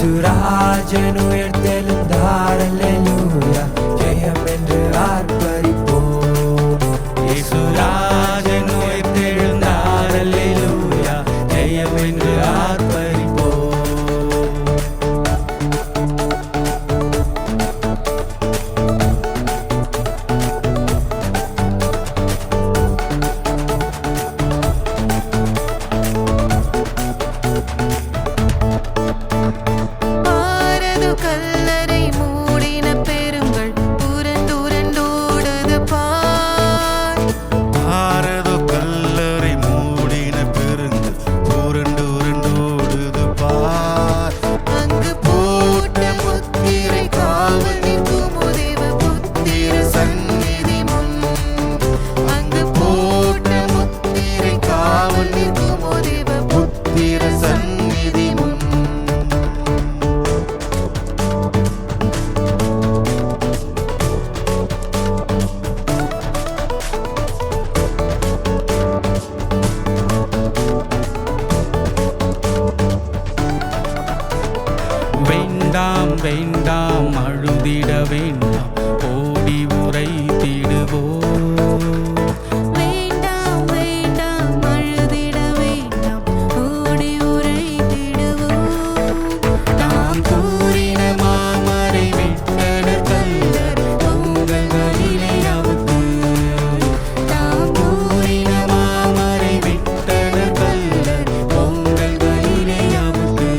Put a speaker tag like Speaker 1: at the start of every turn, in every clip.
Speaker 1: இயேசுராஜன் உயிர்த்தெழுந்தார் அல்லேலூயா ஜெயம் என்று ஆர்ப்பரிப்போம் இயேசுராஜன் உயிர்த்தெழுந்தார் அல்லேலூயா ஜெயம் என்று ஆர்ப்பரிப்போம்
Speaker 2: கல்லறை மூடின பெருங்கள் புரண்டுரண்டோடுது பார்
Speaker 3: ஆரதோ கல்லறை மூடின பெருங்கள் புரண்டுரண்டோடுது பார்
Speaker 2: அங்கு போட்ட முத்திரை காவல் நிற்கும் உதேவ புத்திர சந்நிதி முன் அங்கு போட்ட முத்திரை காவல் நிற்கும் உதேவ புத்திர சந்நிதி முன்
Speaker 1: வேண்டாம் வேண்டாம் அழுதிட வேண்டாம் ஓடி உரைத்திடுவோம்
Speaker 2: வேண்டாம் வேண்டாம் அழுதிட வேண்டாம் ஓடி உரைத்திடுவோம்
Speaker 1: தாம் கூறின மாமரை விட்டனர் கல்லர் உங்கள் கலிலேயாவுக்கு தாம் கூறின மாமரை விட்டனர் கல்லர் உங்கள் கலிலேயாவுக்கு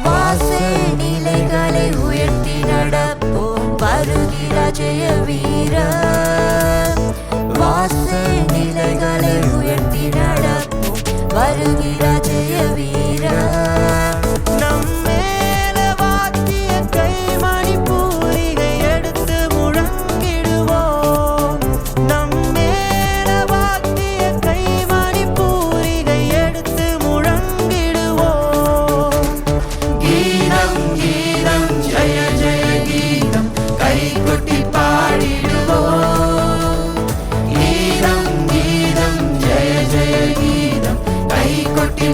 Speaker 2: வாசல் நிலைகளை உயர்த்தி நடப்போம் வருகிற ஜெய வீர வாசல் நிலைகளை உயர்த்தி நடப்போம் வருகிற ஜெய வீர நம் மேல வாத்திய கைமணி பூரிகை எடுத்து முழங்கிடுவோம் நம் மேல வாத்திய கைமணி பூரிகை எடுத்து முழங்கிடுவோம்
Speaker 1: கீதம் கீதம் ஜெய ஜெய கீதம் கைகொட்டி பாடிடுவோம் கீதம் கீதம் ஜெய ஜெய கீதம் கைகொட்டி